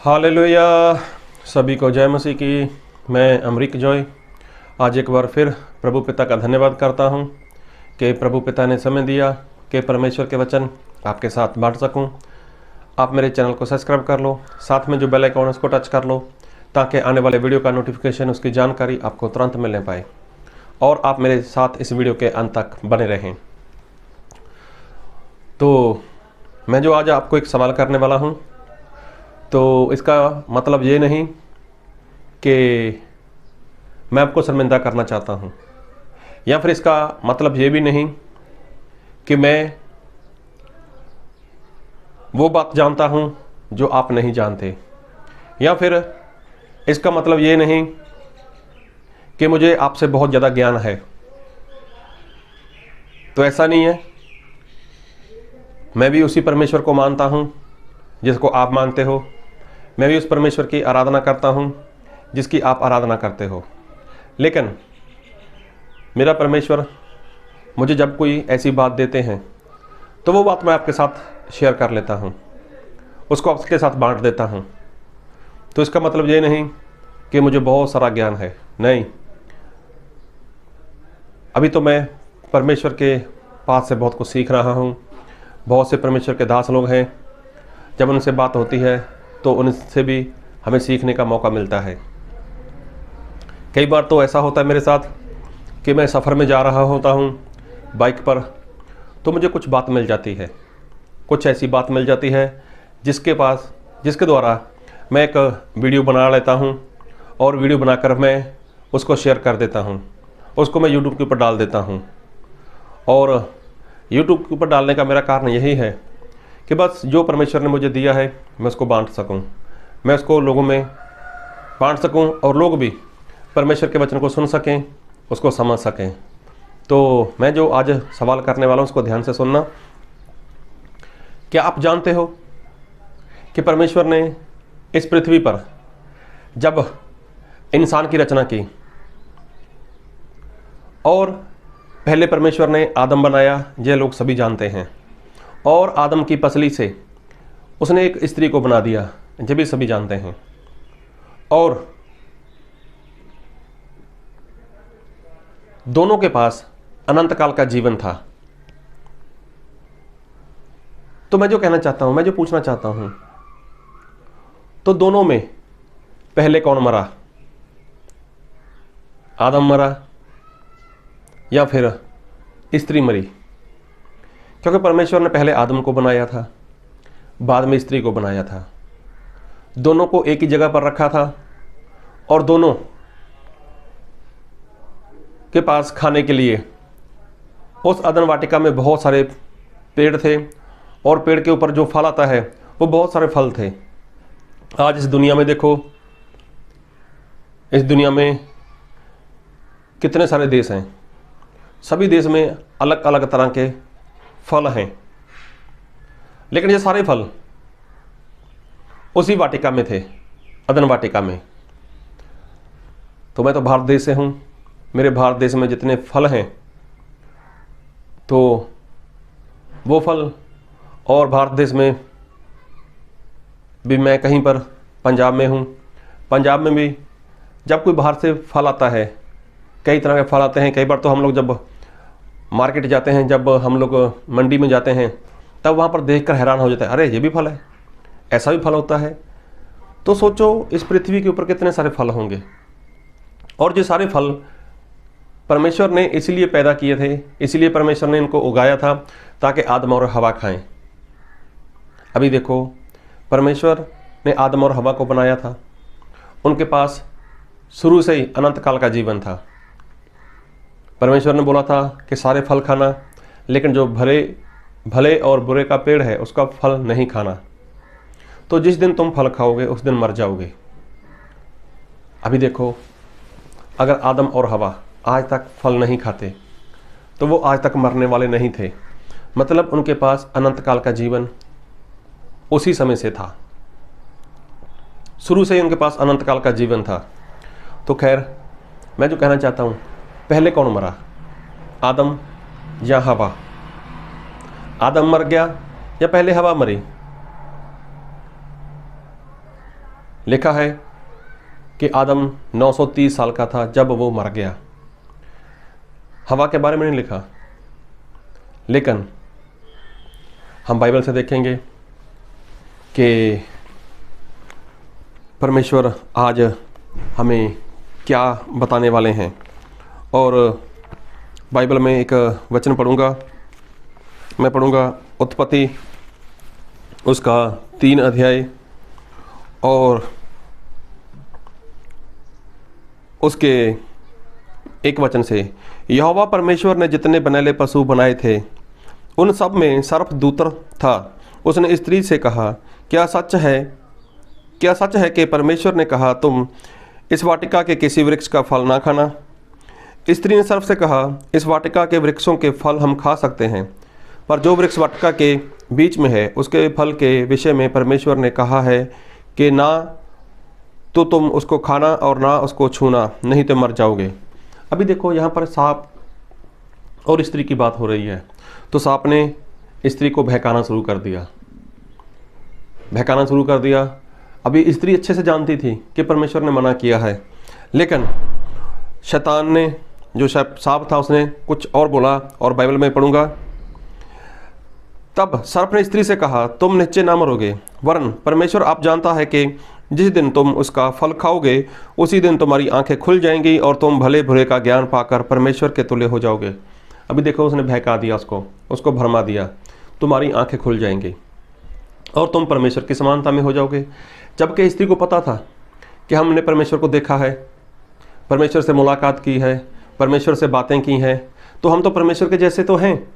Hallelujah. सभी को जय मसीह की। मैं अमरीक जॉय आज एक बार फिर प्रभु पिता का धन्यवाद करता हूं कि प्रभु पिता ने समय दिया कि परमेश्वर के वचन आपके साथ बांट सकूं। आप मेरे चैनल को सब्सक्राइब कर लो, साथ में जो बेल आइकन है उसको टच कर लो ताकि आने वाले वीडियो का नोटिफिकेशन, उसकी जानकारी आपको तुरंत मिलने पाए और आप मेरे साथ इस वीडियो के अंत तक बने रहें। तो मैं जो आज आपको एक सवाल करने वाला हूं, तो इसका मतलब ये नहीं कि मैं आपको शर्मिंदा करना चाहता हूँ, या फिर इसका मतलब ये भी नहीं कि मैं वो बात जानता हूँ जो आप नहीं जानते, या फिर इसका मतलब ये नहीं कि मुझे आपसे बहुत ज़्यादा ज्ञान है। तो ऐसा नहीं है। मैं भी उसी परमेश्वर को मानता हूँ जिसको आप मानते हो। मैं भी उस परमेश्वर की आराधना करता हूँ जिसकी आप आराधना करते हो। लेकिन मेरा परमेश्वर मुझे जब कोई ऐसी बात देते हैं तो वो बात मैं आपके साथ शेयर कर लेता हूँ, उसको आपके साथ बांट देता हूँ। तो इसका मतलब ये नहीं कि मुझे बहुत सारा ज्ञान है, नहीं। अभी तो मैं परमेश्वर के पास से बहुत कुछ सीख रहा हूँ। बहुत से परमेश्वर के दास लोग हैं, जब उनसे बात होती है तो उनसे भी हमें सीखने का मौका मिलता है। कई बार तो ऐसा होता है मेरे साथ कि मैं सफ़र में जा रहा होता हूँ बाइक पर, तो मुझे कुछ बात मिल जाती है, कुछ ऐसी बात मिल जाती है जिसके द्वारा मैं एक वीडियो बना लेता हूँ और वीडियो बनाकर मैं उसको शेयर कर देता हूँ, उसको मैं यूट्यूब के ऊपर डाल देता हूँ। और यूट्यूब के ऊपर डालने का मेरा कारण यही है कि बस जो परमेश्वर ने मुझे दिया है मैं उसको बांट सकूं, मैं उसको लोगों में बांट सकूं और लोग भी परमेश्वर के वचन को सुन सकें, उसको समझ सकें। तो मैं जो आज सवाल करने वाला हूं उसको ध्यान से सुनना। क्या आप जानते हो कि परमेश्वर ने इस पृथ्वी पर जब इंसान की रचना की और पहले परमेश्वर ने आदम बनाया, ये लोग सभी जानते हैं, और आदम की पसली से उसने एक स्त्री को बना दिया, ये भी सभी जानते हैं। और दोनों के पास अनंत काल का जीवन था। तो मैं जो कहना चाहता हूं, मैं जो पूछना चाहता हूं, तो दोनों में पहले कौन मरा? आदम मरा या फिर स्त्री मरी? क्योंकि परमेश्वर ने पहले आदम को बनाया था, बाद में स्त्री को बनाया था, दोनों को एक ही जगह पर रखा था और दोनों के पास खाने के लिए उस अदन वाटिका में बहुत सारे पेड़ थे और पेड़ के ऊपर जो फल आता है वो बहुत सारे फल थे। आज इस दुनिया में देखो, इस दुनिया में कितने सारे देश हैं, सभी देश में अलग अलग तरह के फल हैं, लेकिन ये सारे फल उसी वाटिका में थे, अदन वाटिका में। तो मैं तो भारत देश से हूँ, मेरे भारत देश में जितने फल हैं तो वो फल, और भारत देश में भी मैं कहीं पर पंजाब में हूँ, पंजाब में भी जब कोई बाहर से फल आता है, कई तरह के फल आते हैं। कई बार तो हम लोग जब मार्केट जाते हैं, जब हम लोग मंडी में जाते हैं, तब वहाँ पर देखकर हैरान हो जाता है, अरे ये भी फल है, ऐसा भी फल होता है। तो सोचो इस पृथ्वी के ऊपर कितने सारे फल होंगे, और जो सारे फल परमेश्वर ने इसीलिए पैदा किए थे, इसीलिए परमेश्वर ने इनको उगाया था ताकि आदम और हवा खाएं। अभी देखो, परमेश्वर ने आदम और हवा को बनाया था, उनके पास शुरू से ही अनंत काल का जीवन था। परमेश्वर ने बोला था कि सारे फल खाना, लेकिन जो भले और बुरे का पेड़ है उसका फल नहीं खाना, तो जिस दिन तुम फल खाओगे उस दिन मर जाओगे। अभी देखो, अगर आदम और हवा आज तक फल नहीं खाते तो वो आज तक मरने वाले नहीं थे, मतलब उनके पास अनंत काल का जीवन उसी समय से था, शुरू से ही उनके पास अनंत काल का जीवन था। तो खैर, मैं जो कहना चाहता हूँ, पहले कौन मरा, आदम या हवा? आदम मर गया या पहले हवा मरी? लिखा है कि आदम 930 साल का था जब वो मर गया। हवा के बारे में नहीं लिखा, लेकिन हम बाइबल से देखेंगे कि परमेश्वर आज हमें क्या बताने वाले हैं। और बाइबल में एक वचन पढ़ूंगा, मैं पढ़ूंगा उत्पत्ति उसका 3 अध्याय और उसके 1 वचन से। यहोवा परमेश्वर ने जितने बनेले पशु बनाए थे उन सब में सर्प दूतर था। उसने स्त्री से कहा, क्या सच है कि परमेश्वर ने कहा तुम इस वाटिका के किसी वृक्ष का फल ना खाना? स्त्री ने सर्प से कहा, इस वाटिका के वृक्षों के फल हम खा सकते हैं, पर जो वृक्ष वाटिका के बीच में है उसके फल के विषय में परमेश्वर ने कहा है कि ना तो तुम उसको खाना और ना उसको छूना, नहीं तो मर जाओगे। अभी देखो यहाँ पर सांप और स्त्री की बात हो रही है। तो सांप ने स्त्री को बहकाना शुरू कर दिया। अभी स्त्री अच्छे से जानती थी कि परमेश्वर ने मना किया है, लेकिन शैतान ने, जो सांप था, उसने कुछ और बोला। और बाइबल में पढ़ूंगा, तब सर्प ने स्त्री से कहा, तुम निश्चय ना मरोगे, वरन परमेश्वर आप जानता है कि जिस दिन तुम उसका फल खाओगे उसी दिन तुम्हारी आंखें खुल जाएंगी और तुम भले बुरे का ज्ञान पाकर परमेश्वर के तुल्य हो जाओगे। अभी देखो, उसने बहका दिया, उसको भरमा दिया, तुम्हारी आंखें खुल जाएंगी और तुम परमेश्वर की समानता में हो जाओगे। जबकि स्त्री को पता था कि हमने परमेश्वर को देखा है, परमेश्वर से मुलाकात की है, परमेश्वर से बातें की हैं, तो हम तो परमेश्वर के जैसे तो हैं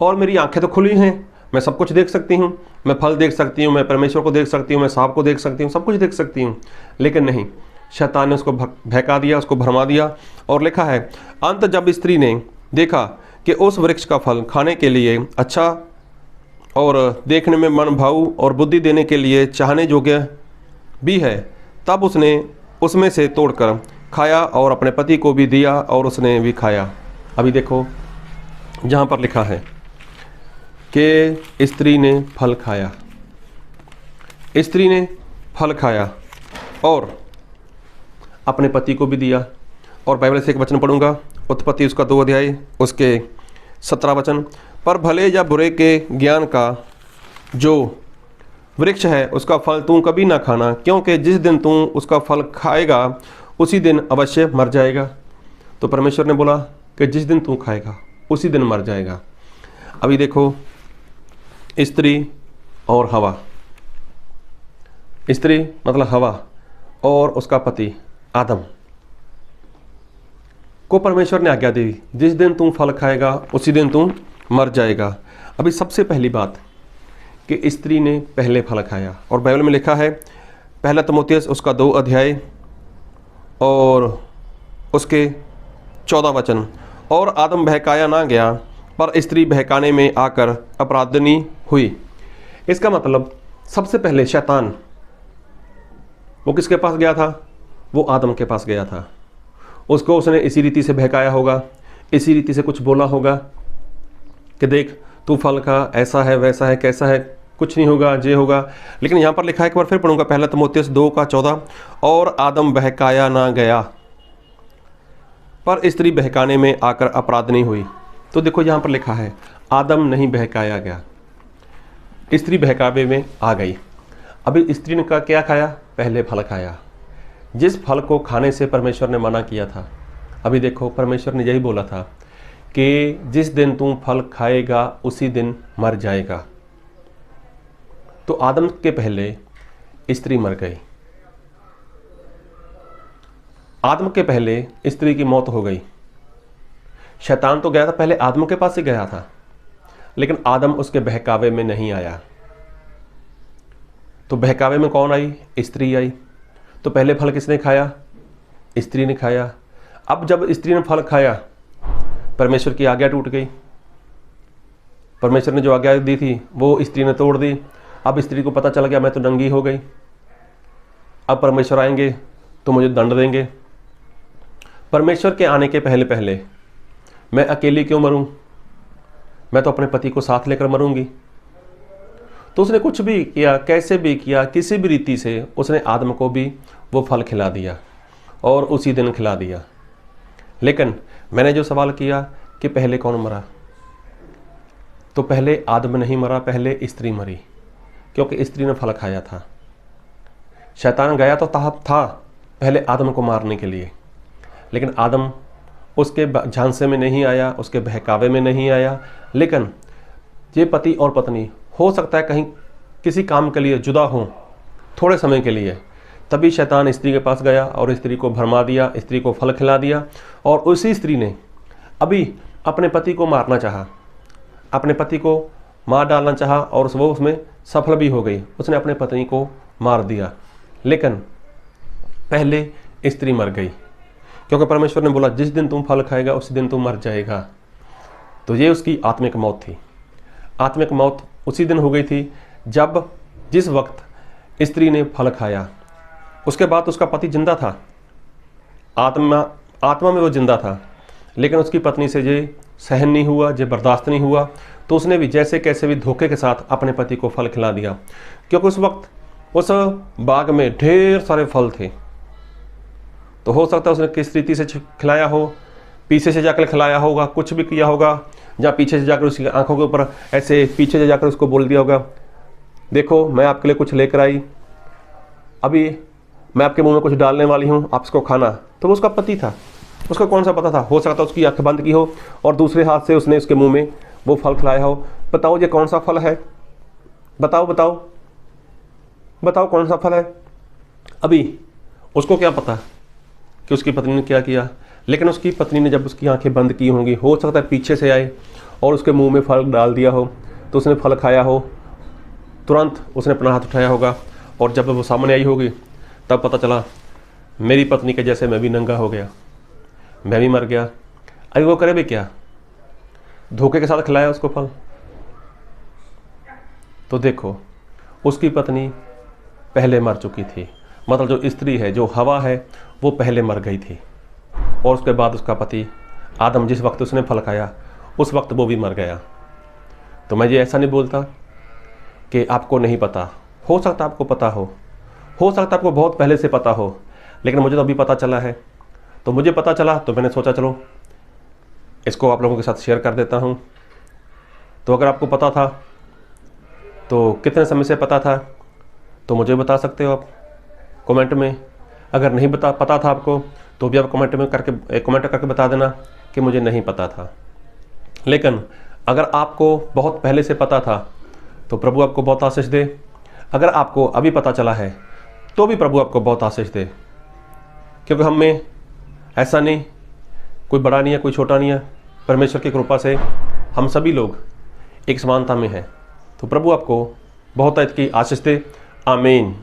और मेरी आंखें तो खुली हैं, मैं सब कुछ देख सकती हूँ, मैं फल देख सकती हूँ, मैं परमेश्वर को देख सकती हूँ, मैं सांप को देख सकती हूँ, सब कुछ देख सकती हूँ। लेकिन नहीं, शैतान ने उसको बहका दिया, उसको भरमा दिया। और लिखा है, अंत जब स्त्री ने देखा कि उस वृक्ष का फल खाने के लिए अच्छा और देखने में मन भाऊ और बुद्धि देने के लिए चाहने योग्य भी है, तब उसने उसमें से तोड़कर खाया और अपने पति को भी दिया और उसने भी खाया। अभी देखो, जहाँ पर लिखा है कि स्त्री ने फल खाया और अपने पति को भी दिया। और बाइबल से एक वचन पढ़ूंगा, उत्पत्ति उसका 2 अध्याय उसके 17 वचन। पर भले या बुरे के ज्ञान का जो वृक्ष है उसका फल तू कभी ना खाना, क्योंकि जिस दिन तू उसका फल खाएगा उसी दिन अवश्य मर जाएगा। तो परमेश्वर ने बोला कि जिस दिन तू खाएगा उसी दिन मर जाएगा। अभी देखो, स्त्री और हवा, स्त्री मतलब हवा और उसका पति आदम को परमेश्वर ने आज्ञा दी, जिस दिन तुम फल खाएगा उसी दिन तुम मर जाएगा। अभी सबसे पहली बात कि स्त्री ने पहले फल खाया। और बाइबल में लिखा है, पहला तीमुथियुस उसका 2 अध्याय और उसके 14 वचन। और आदम बहकाया ना गया, पर स्त्री बहकाने में आकर अपराधिनी हुई। इसका मतलब सबसे पहले शैतान वो किसके पास गया था? वो आदम के पास गया था। उसको उसने इसी रीति से बहकाया होगा, इसी रीति से कुछ बोला होगा कि देख तू फल खा, ऐसा है वैसा है, कैसा है, कुछ नहीं होगा, ये होगा। लेकिन यहाँ पर लिखा है, एक बार फिर पढ़ूंगा, पहला तीमुथियुस 2 का 14। और आदम बहकाया ना गया, पर स्त्री बहकाने में आकर अपराधिनी हुई। तो देखो यहाँ पर लिखा है, आदम नहीं बहकाया गया, स्त्री बहकावे में आ गई। अभी स्त्री ने क्या खाया? पहले फल खाया, जिस फल को खाने से परमेश्वर ने मना किया था। अभी देखो, परमेश्वर ने यही बोला था कि जिस दिन तुम फल खाएगा उसी दिन मर जाएगा। तो आदम के पहले स्त्री मर गई, आदम के पहले स्त्री की मौत हो गई। शैतान तो गया था, पहले आदम के पास ही गया था, लेकिन आदम उसके बहकावे में नहीं आया। तो बहकावे में कौन आई? स्त्री आई। तो पहले फल किसने खाया? स्त्री ने खाया। अब जब स्त्री ने फल खाया, परमेश्वर की आज्ञा टूट गई। परमेश्वर ने जो आज्ञा दी थी वो स्त्री ने तोड़ दी। अब स्त्री को पता चल गया मैं तो नंगी हो गई, अब परमेश्वर आएंगे तो मुझे दंड देंगे। परमेश्वर के आने के पहले पहले मैं अकेली क्यों मरूं? मैं तो अपने पति को साथ लेकर मरूंगी। तो उसने कुछ भी किया, कैसे भी किया, किसी भी रीति से उसने आदम को भी वो फल खिला दिया और उसी दिन खिला दिया। लेकिन मैंने जो सवाल किया कि पहले कौन मरा, तो पहले आदम नहीं मरा, पहले स्त्री मरी, क्योंकि स्त्री ने फल खाया था। शैतान गया तो था पहले आदम को मारने के लिए, लेकिन आदम उसके झांसे में नहीं आया, उसके बहकावे में नहीं आया। लेकिन ये पति और पत्नी हो सकता है कहीं किसी काम के लिए जुदा हों थोड़े समय के लिए, तभी शैतान स्त्री के पास गया और स्त्री को भरमा दिया, स्त्री को फल खिला दिया। और उसी स्त्री ने अभी अपने पति को मारना चाहा, अपने पति को मार डालना चाहा और वो उसमें सफल भी हो गई, उसने अपने पत्नी को मार दिया। लेकिन पहले स्त्री मर गई, क्योंकि परमेश्वर ने बोला जिस दिन तुम फल खाएगा उसी दिन तुम मर जाएगा। तो ये उसकी आत्मिक मौत थी। आत्मिक मौत उसी दिन हो गई थी जब जिस वक्त स्त्री ने फल खाया। उसके बाद उसका पति जिंदा था, आत्मा में वो जिंदा था, लेकिन उसकी पत्नी से ये सहन नहीं हुआ, ये बर्दाश्त नहीं हुआ, तो उसने भी जैसे कैसे भी धोखे के साथ अपने पति को फल खिला दिया। क्योंकि उस वक्त उस बाग में ढेर सारे फल थे, तो हो सकता है उसने किस रीति से खिलाया हो, पीछे से जाकर खिलाया होगा, कुछ भी किया होगा, या पीछे से जाकर उसकी आंखों के ऊपर ऐसे पीछे से जाकर उसको बोल दिया होगा, देखो मैं आपके लिए कुछ लेकर आई, अभी मैं आपके मुंह में कुछ डालने वाली हूँ, आप इसको खाना। तो वो उसका पति था, उसको कौन सा पता था, हो सकता है उसकी आंखें बंद की हो और दूसरे हाथ से उसने उसके मुंह में वो फल खिलाया हो। बताओ ये कौन सा फल है, बताओ बताओ बताओ कौन सा फल है। अभी उसको क्या पता कि उसकी पत्नी ने क्या किया, लेकिन उसकी पत्नी ने जब उसकी आंखें बंद की होंगी, हो सकता है पीछे से आए और उसके मुंह में फल डाल दिया हो, तो उसने फल खाया हो, तुरंत उसने अपना हाथ उठाया होगा और जब वो सामने आई होगी तब पता चला मेरी पत्नी के जैसे मैं भी नंगा हो गया, मैं भी मर गया। अभी वो करे भी क्या, धोखे के साथ खिलाया उसको फल। तो देखो उसकी पत्नी पहले मर चुकी थी, मतलब जो स्त्री है, जो हवा है, वो पहले मर गई थी। और उसके बाद उसका पति आदम जिस वक्त उसने फल खाया उस वक्त वो भी मर गया। तो मैं ये ऐसा नहीं बोलता कि आपको नहीं पता, हो सकता आपको पता हो सकता आपको बहुत पहले से पता हो, लेकिन मुझे तो अभी पता चला है। तो मुझे पता चला तो मैंने सोचा चलो इसको आप लोगों के साथ शेयर कर देता हूँ। तो अगर आपको पता था तो कितने समय से पता था तो मुझे बता सकते हो आप कमेंट में। अगर नहीं पता था आपको तो भी आप कमेंट करके बता देना कि मुझे नहीं पता था। लेकिन अगर आपको बहुत पहले से पता था तो प्रभु आपको बहुत आशीष दे। अगर आपको अभी पता चला है तो भी प्रभु आपको बहुत आशीष दे, क्योंकि हम में ऐसा नहीं, कोई बड़ा नहीं है, कोई छोटा नहीं है। परमेश्वर की कृपा से हम सभी लोग एक समानता में हैं। तो प्रभु आपको बहुत की आशीष दे। आमीन।